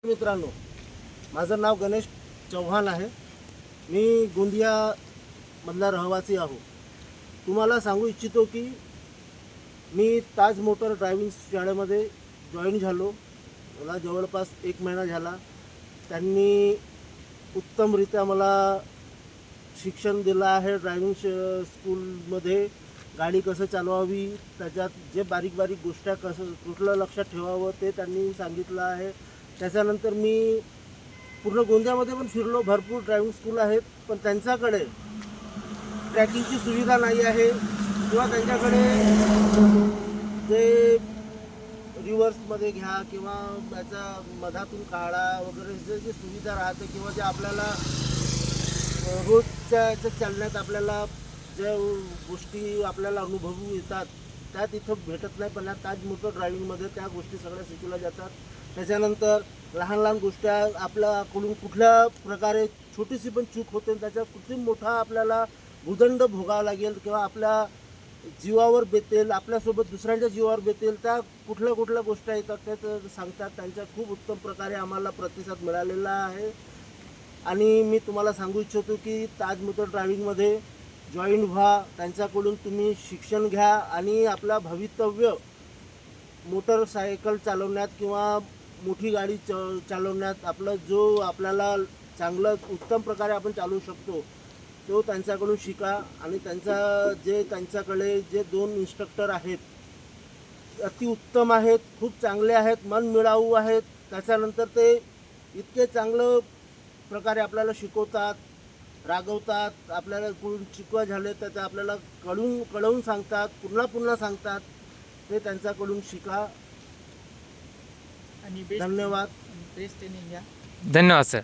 मित्रांनो, माझं नाव गणेश चव्हाण आहे. मी गोंदियामधला रहिवासी आहो. तुम्हाला सांगू इच्छितो की मी ताज मोटर ड्रायव्हिंग शाळेमध्ये जॉईन झालो. मला जवळपास 1 महिना झाला. त्यांनी उत्तमरित्या मला शिक्षण दिलं आहे. ड्रायव्हिंग स्कूलमध्ये गाडी कसं चालवावी, त्याच्यात जे बारीक बारीक गोष्टी कसं कुठलं लक्षात ठेवावं ते त्यांनी सांगितलं आहे. त्याच्यानंतर मी पूर्ण गोंदियामध्ये पण फिरलो. भरपूर ड्रायव्हिंग स्कूल आहेत, पण त्यांच्याकडे ट्रॅकिंगची सुविधा नाही आहे किंवा त्यांच्याकडे जे रिव्हर्समध्ये घ्या किंवा त्याचा मधातून काढा वगैरे जे सुविधा राहते किंवा जे आपल्याला रोजच्या चालण्यात आपल्याला ज्या गोष्टी आपल्याला अनुभवू येतात त्या तिथं भेटत नाही. पण या ताज मोटर ड्रायव्हिंगमध्ये त्या गोष्टी सगळ्या शिकवल्या जातात. त्याच्यानंतर लहान लहान गोष्टी आपल्याकडून कुठल्या प्रकारे छोटीशी पण चूक होते, त्याचा किती मोठा आपल्याला भूदंड भोगावा लागेल किंवा आपल्या जीवावर बेतेल, आपल्यासोबत दुसऱ्यांच्या जीवावर बेतेल, त्या कुठल्या गोष्टी येतात त्या सांगतात. त्यांच्या खूप उत्तम प्रकारे आम्हाला प्रतिसाद मिळालेला आहे. आणि मी तुम्हाला सांगू इच्छितो की ताज मोटर ड्रायव्हिंगमध्ये जॉईन व्हा. त्यांच्याकडून तुम्ही शिक्षण घ्या आणि आपलं भवितव्य मोटरसायकल चालवण्यात किंवा मोठी गाडी चालवण्यात आपलं जो आपल्याला चांगलं उत्तम प्रकारे आपण चालवू शकतो तो त्यांच्याकडून शिका. आणि त्यांच्याकडे जे 2 इन्स्ट्रक्टर आहेत अतिउत्तम आहेत, खूप चांगले आहेत, मनमिळावू आहेत. त्याच्यानंतर ते इतके चांगलं प्रकारे आपल्याला शिकवतात, रागवतात, आपल्याला कोण शिकवा झाले तर ते आपल्याला कळवून सांगतात, पुन्हा सांगतात. ते त्यांच्याकडून शिका. आणि धन्यवाद. Best in India. धन्यवाद सर.